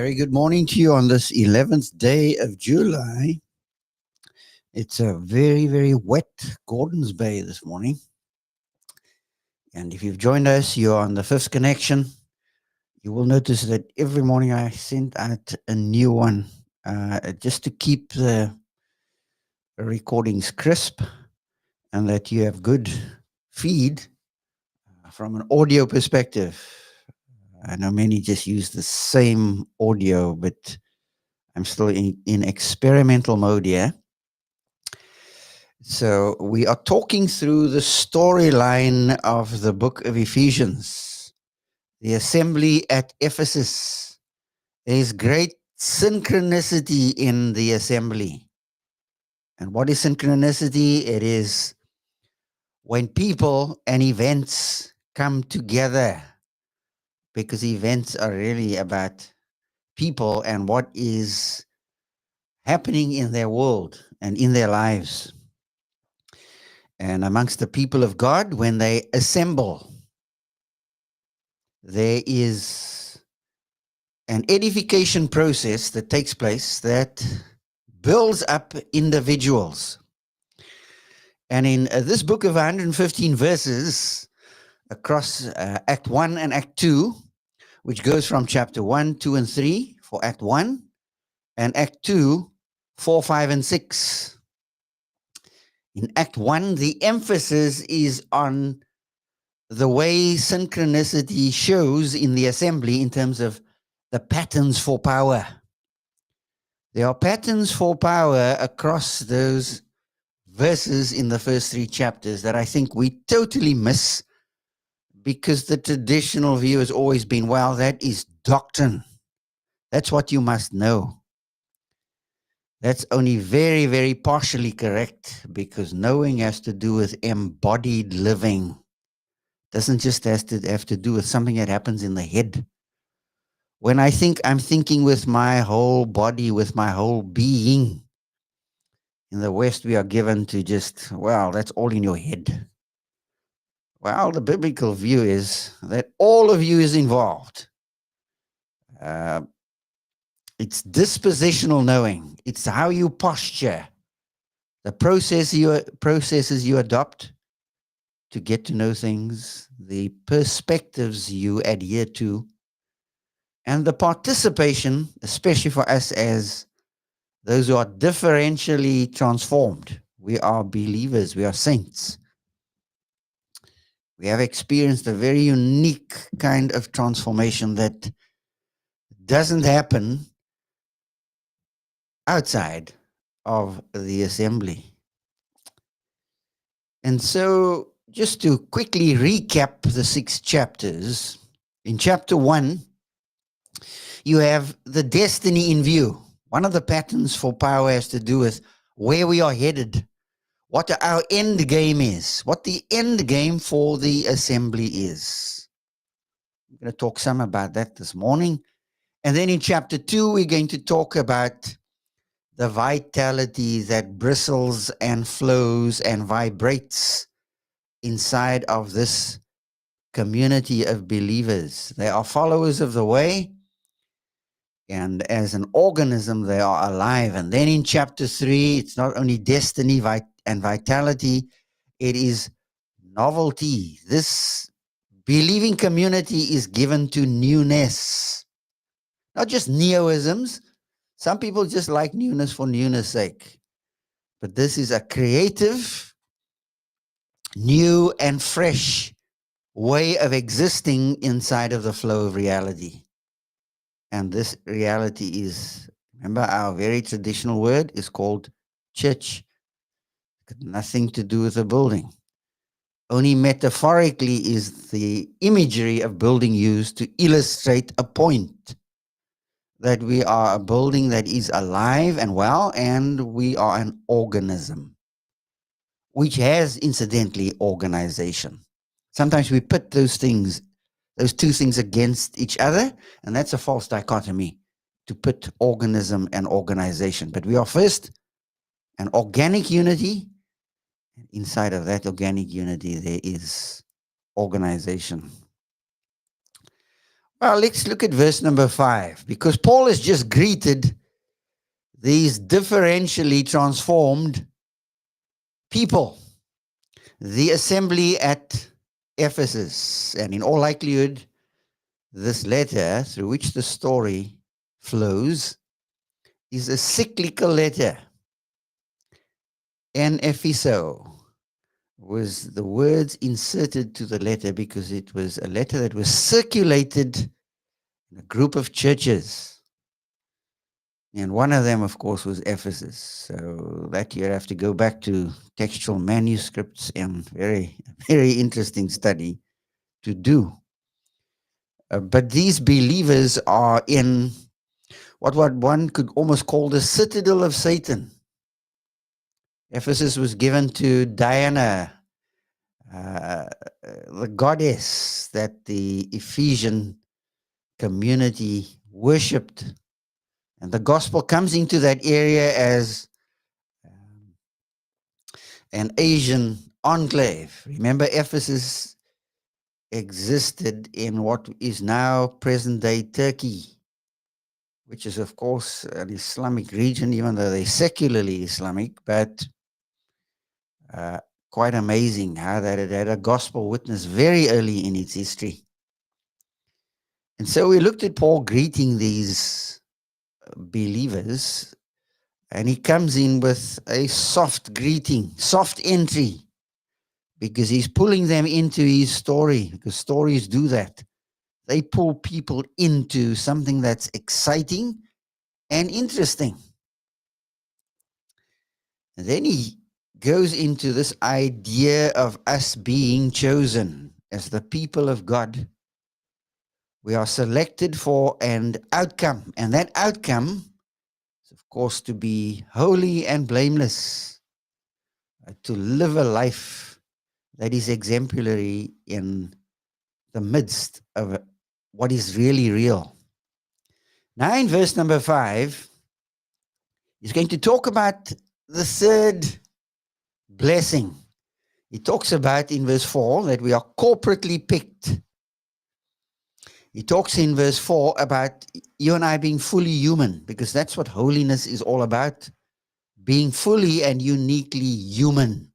Very good morning to you on this 11th day of July. It's a very, very wet Gordons Bay this morning. And if you've joined us, you're on the fifth connection. You will notice that every morning I send out a new one just to keep the recordings crisp and that you have good feed from an audio perspective. I know many just use the same audio, but I'm still in experimental mode here. So we are talking through the storyline of the book of Ephesians, the assembly at Ephesus. There's great synchronicity in the assembly. And what is synchronicity? It is when people and events come together, because events are really about people and what is happening in their world and in their lives. And amongst the people of God, when they assemble, there is an edification process that takes place that builds up individuals. And in this book of 115 verses across Act 1 and Act 2, which goes from chapter 1, 2, and 3 for Act 1, and Act 2, 4, 5, and 6. In Act 1, the emphasis is on the way synchronicity shows in the assembly in terms of the patterns for power. There are patterns for power across those verses in the first three chapters that I think we totally miss because the traditional view has always been, well, that is doctrine. That's what you must know. That's only very, very partially correct because knowing has to do with embodied living. Doesn't just have to do with something that happens in the head. When I think, I'm thinking with my whole body, with my whole being. In the West, we are given to just, well, that's all in your head. Well, the biblical view is that all of you is involved. It's dispositional knowing. It's how you posture, the processes you adopt to get to know things, the perspectives you adhere to, and the participation, especially for us as those who are differentially transformed. We are believers, we are saints. We have experienced a very unique kind of transformation that doesn't happen outside of the assembly. And so, just to quickly recap the 6 chapters, in chapter 1, you have the destiny in view. One of the patterns for power has to do with where we are headed, what our end game is, what the end game for the assembly is. I'm going to talk some about that this morning. And then in chapter 2, we're going to talk about the vitality that bristles and flows and vibrates inside of this community of believers. They are followers of the way, and as an organism, they are alive. And then in chapter 3, it's not only destiny and vitality, it is novelty. This believing community is given to newness, not just neoisms. Some people just like newness for newness sake. But this is a creative, new, and fresh way of existing inside of the flow of reality. And this reality is, remember, our very traditional word is called church. It's got nothing to do with a building. Only metaphorically is the imagery of building used to illustrate a point. That we are a building that is alive and well, and we are an organism, which has, incidentally, organization. Sometimes we put those two things against each other, and that's a false dichotomy, to put organism and organization. But we are first an organic unity. Inside of that organic unity, there is organization. Well, let's look at verse number 5, because Paul has just greeted these differentially transformed people, the assembly at Ephesus. And in all likelihood, this letter through which the story flows is a cyclical letter. En Epheso was the words inserted to the letter because it was a letter that was circulated in a group of churches. And one of them, of course, was Ephesus. So that you have to go back to textual manuscripts and very, very interesting study to do. But these believers are in what one could almost call the citadel of Satan. Ephesus was given to Diana, the goddess that the Ephesian community worshipped. And the gospel comes into that area as an Asian enclave. Remember, Ephesus existed in what is now present-day Turkey, which is, of course, an Islamic region, even though they're secularly Islamic, but quite amazing how that it had a gospel witness very early in its history. And so we looked at Paul greeting these believers, and he comes in with a soft greeting, soft entry, because he's pulling them into his story, because stories do that. They pull people into something that's exciting and interesting. And then he goes into this idea of us being chosen as the people of God. We are selected for an outcome, and that outcome is, of course, to be holy and blameless, to live a life that is exemplary in the midst of what is really real. Now, in verse number 5, he's going to talk about the third blessing. He talks about in verse 4 that we are corporately picked. He talks in verse 4 about you and I being fully human, because that's what holiness is all about, being fully and uniquely human.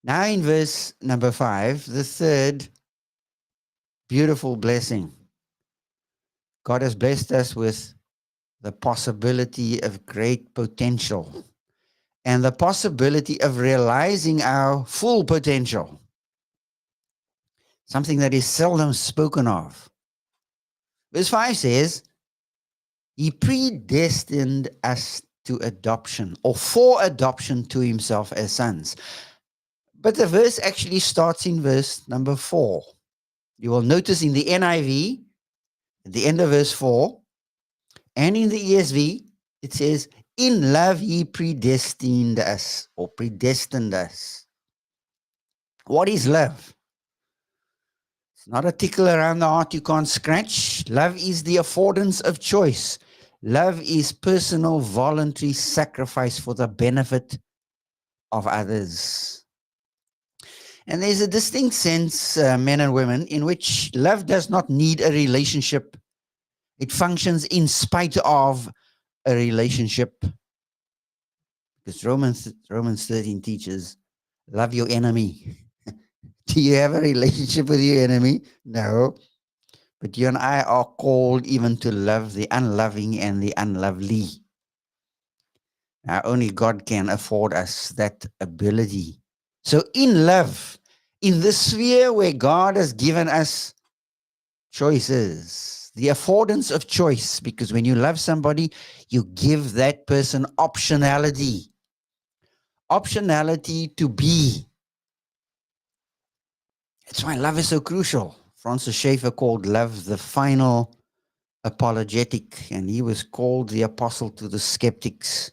Now in verse number 5, the third beautiful blessing. God has blessed us with the possibility of great potential and the possibility of realizing our full potential, something that is seldom spoken of. Verse 5 says, He predestined us to adoption, or for adoption to himself as sons. But the verse actually starts in verse number 4. You will notice in the NIV, at the end of verse 4, and in the ESV, it says, in love he predestined us, or predestined us. What is love? It's not a tickle around the heart you can't scratch. Love is the affordance of choice. Love is personal, voluntary sacrifice for the benefit of others. And there's a distinct sense, men and women, in which love does not need a relationship. It functions in spite of a relationship. Because Romans 13 teaches, love your enemy. Do you have a relationship with your enemy? No. But you and I are called even to love the unloving and the unlovely. Now, only God can afford us that ability. So in love, in the sphere where God has given us choices, the affordance of choice, because when you love somebody, you give that person optionality. Optionality to be. That's why love is so crucial. Francis Schaeffer called love the final apologetic, and he was called the apostle to the skeptics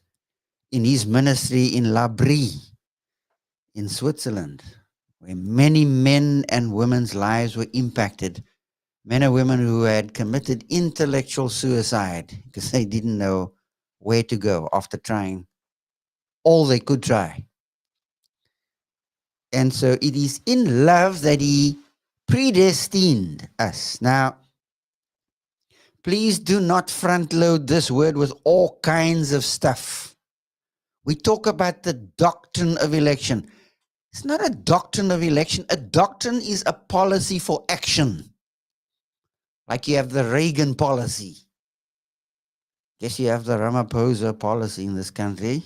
in his ministry in La Brie in Switzerland, where many men and women's lives were impacted. Men and women who had committed intellectual suicide because they didn't know where to go after trying all they could try. And so it is in love that he predestined us. Now, please do not front load this word with all kinds of stuff. We talk about the doctrine of election. It's not a doctrine of election. A doctrine is a policy for action. Like you have the Reagan policy. Guess you have the Ramaphosa policy in this country.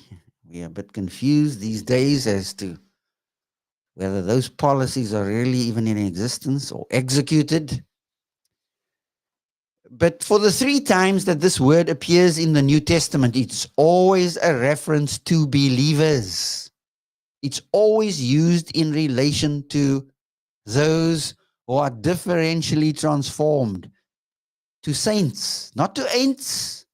We are a bit confused these days as to whether those policies are really even in existence or executed. But for the 3 times that this word appears in the New Testament, it's always a reference to believers. It's always used in relation to those who are differentially transformed, to saints, not to ain'ts.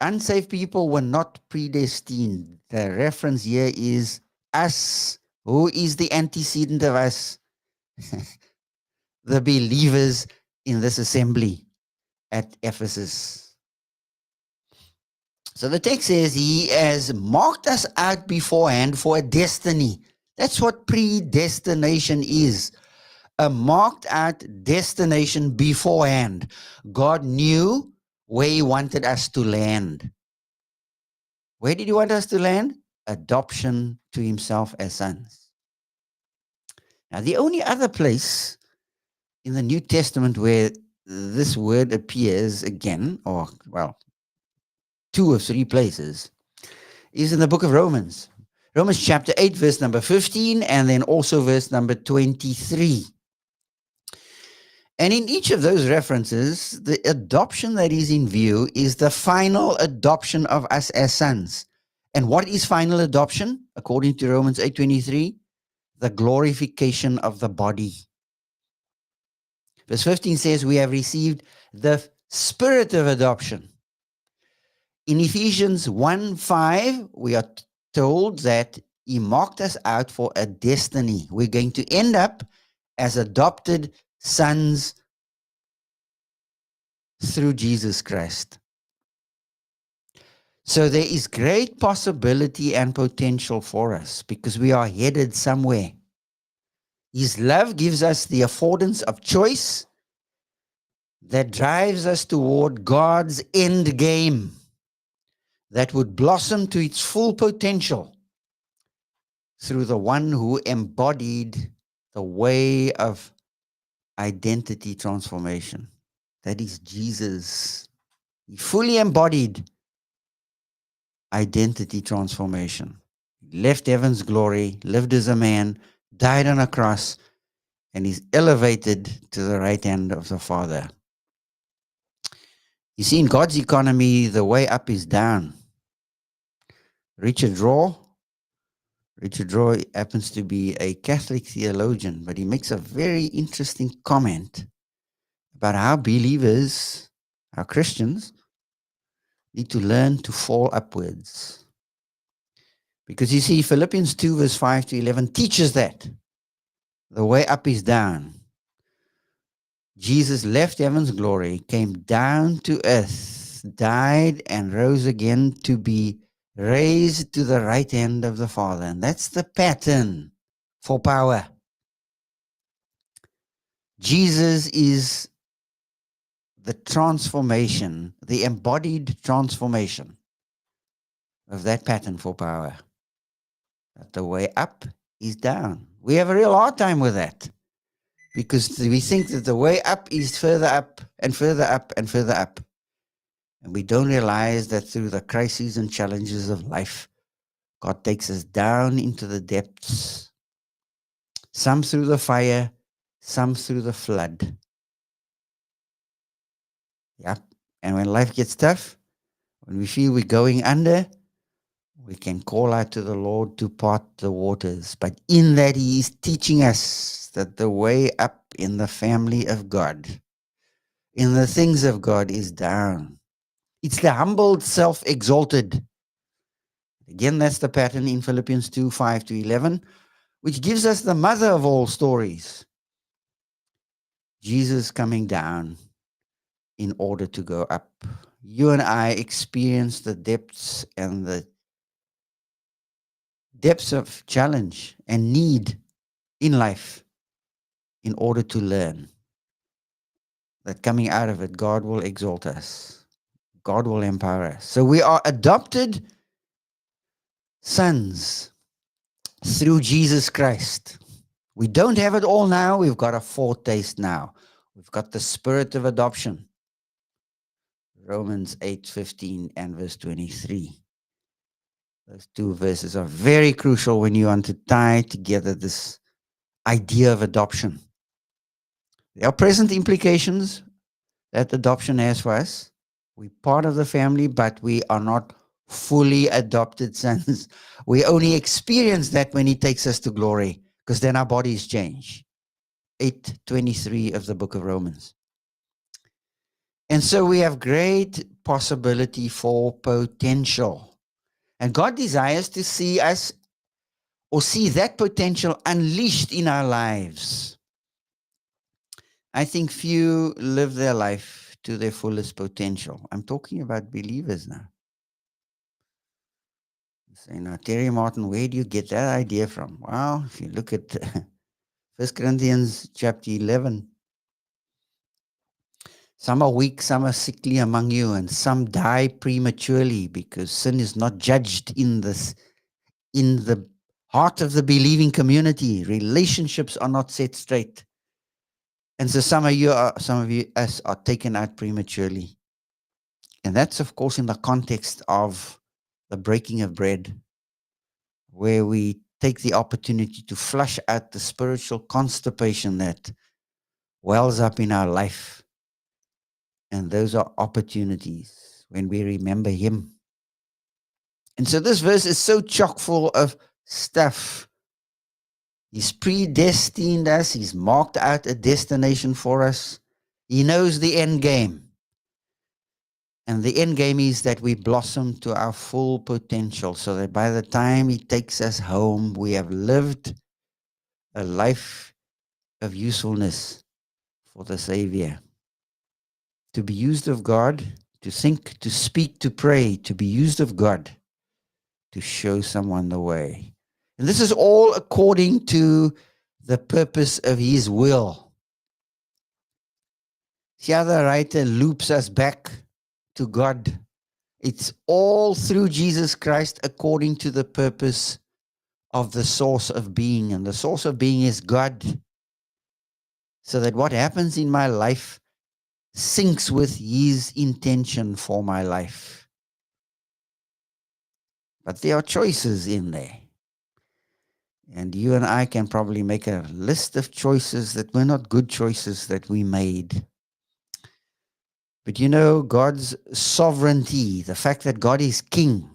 Unsaved people were not predestined. The reference here is us. Who is the antecedent of us? The believers in this assembly at Ephesus. So the text says he has marked us out beforehand for a destiny. That's what predestination is. A marked out destination beforehand. God knew where he wanted us to land. Where did he want us to land? Adoption to himself as sons. Now, the only other place in the New Testament where this word appears again, or, well, 2 or 3 places, is in the book of Romans. Romans chapter 8, verse number 15, and then also verse number 23. And in each of those references, the adoption that is in view is the final adoption of us as sons. And what is final adoption? According to Romans 8:23, the glorification of the body. Verse 15 says, we have received the spirit of adoption. In Ephesians 1:5, we are told that he marked us out for a destiny. We're going to end up as adopted sons through Jesus Christ. So there is great possibility and potential for us because we are headed somewhere. His love gives us the affordance of choice that drives us toward God's end game that would blossom to its full potential through the one who embodied the way of identity transformation. That is Jesus. He fully embodied identity transformation. He left heaven's glory, lived as a man, died on a cross, and is elevated to the right hand of the Father. You see, in God's economy, the way up is down. Richard Rohr happens to be a Catholic theologian, but he makes a very interesting comment about how believers, how Christians, need to learn to fall upwards. Because you see, Philippians 2 verse 5 to 11 teaches that. The way up is down. Jesus left heaven's glory, came down to earth, died and rose again to be raised to the right hand of the Father. And that's the pattern for power. Jesus is the transformation, the embodied transformation of that pattern for power. That the way up is down. We have a real hard time with that because we think that the way up is further up and further up and further up. And we don't realize that through the crises and challenges of life, God takes us down into the depths, some through the fire, some through the flood. Yeah. And when life gets tough, when we feel we're going under, we can call out to the Lord to part the waters. But in that, he is teaching us that the way up in the family of God, in the things of God, is down. It's the humbled, self-exalted. Again, that's the pattern in Philippians 2, 5 to 11, which gives us the mother of all stories. Jesus coming down in order to go up. You and I experience the depths and the depths of challenge and need in life. in order to learn that coming out of it, God will exalt us. God will empower us. So we are adopted sons through Jesus Christ. We don't have it all now. We've got a foretaste now. We've got the spirit of adoption. Romans 8:15 and verse 23. Those two verses are very crucial when you want to tie together this idea of adoption. There are present implications that adoption has for us. We're part of the family, but we are not fully adopted sons. We only experience that when He takes us to glory, because then our bodies change. 8:23 of the book of Romans. And so we have great possibility for potential. And God desires to see us, or see that potential unleashed in our lives. I think few live their life to their fullest potential. I'm talking about believers now. You say, now, Terry Martin, where do you get that idea from? Well, if you look at 1 Corinthians chapter 11, some are weak, some are sickly among you, and some die prematurely because sin is not judged in the heart of the believing community. Relationships are not set straight. And so some of you, us, are taken out prematurely. And that's, of course, in the context of the breaking of bread, where we take the opportunity to flush out the spiritual constipation that wells up in our life. And those are opportunities when we remember Him. And so this verse is so chock full of stuff. He's predestined us. He's marked out a destination for us. He knows the end game. And the end game is that we blossom to our full potential, so that by the time He takes us home, we have lived a life of usefulness for the Savior. To be used of God, to think, to speak, to pray, to be used of God, to show someone the way. And this is all according to the purpose of His will. The other writer loops us back to God. It's all through Jesus Christ according to the purpose of the source of being. And the source of being is God. So that what happens in my life syncs with His intention for my life. But there are choices in there. And you and I can probably make a list of choices that were not good choices that we made. But you know, God's sovereignty, the fact that God is king,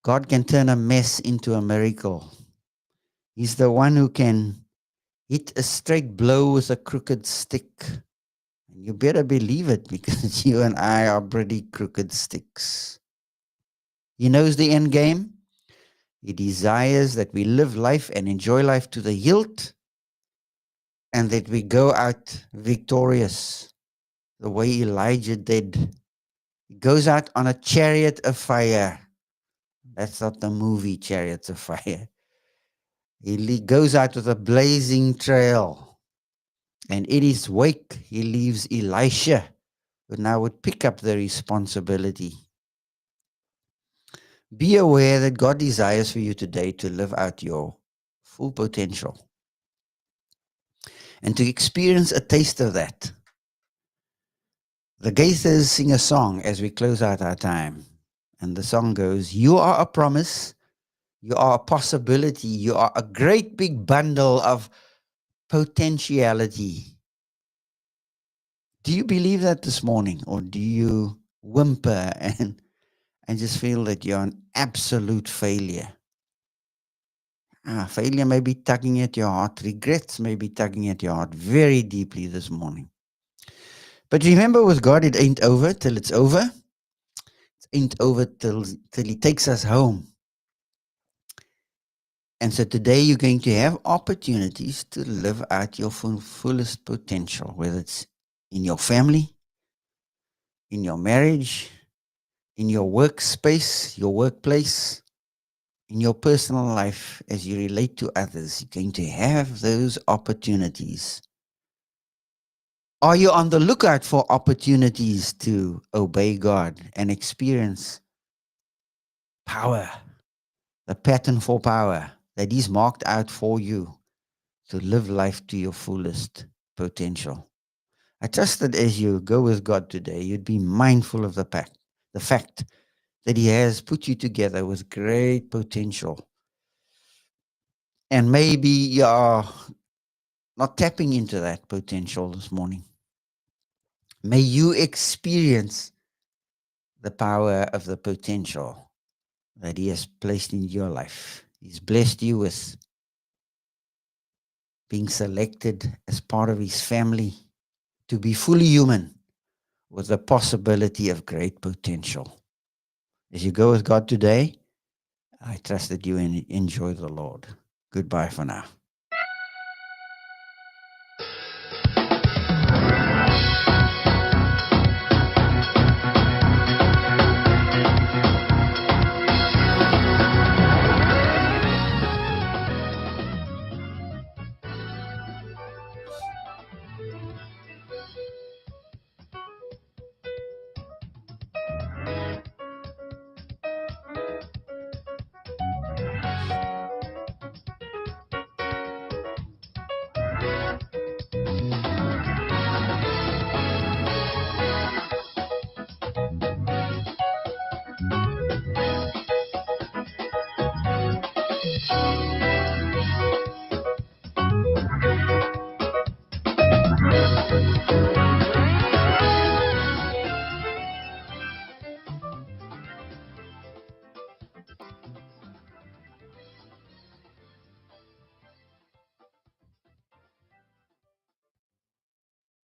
God can turn a mess into a miracle. He's the one who can hit a straight blow with a crooked stick. And you better believe it, because you and I are pretty crooked sticks. He knows the end game. He desires that we live life and enjoy life to the hilt, and that we go out victorious, the way Elijah did. He goes out on a chariot of fire. That's not the movie Chariots of Fire. He goes out with a blazing trail. And in his wake, he leaves Elisha, who now would pick up the responsibility. Be aware that God desires for you today to live out your full potential and to experience a taste of that. The Gaithers sing a song as we close out our time. And the song goes, you are a promise, you are a possibility, you are a great big bundle of potentiality. Do you believe that this morning, or do you whimper and just feel that you're an absolute failure? Failure may be tugging at your heart. Regrets may be tugging at your heart very deeply this morning. But remember, with God, it ain't over till it's over. It ain't over till He takes us home. And so today you're going to have opportunities to live out your fullest potential, whether it's in your family, in your marriage, in your workspace, your workplace, in your personal life, as you relate to others, you're going to have those opportunities. Are you on the lookout for opportunities to obey God and experience power, the pattern for power that He's marked out for you to live life to your fullest potential? I trust that as you go with God today, you'd be mindful of the fact that He has put you together with great potential. And maybe you are not tapping into that potential this morning. May you experience the power of the potential that He has placed in your life. He's blessed you with being selected as part of His family to be fully human with the possibility of great potential. As you go with God today, I trust that you enjoy the Lord. Goodbye for now.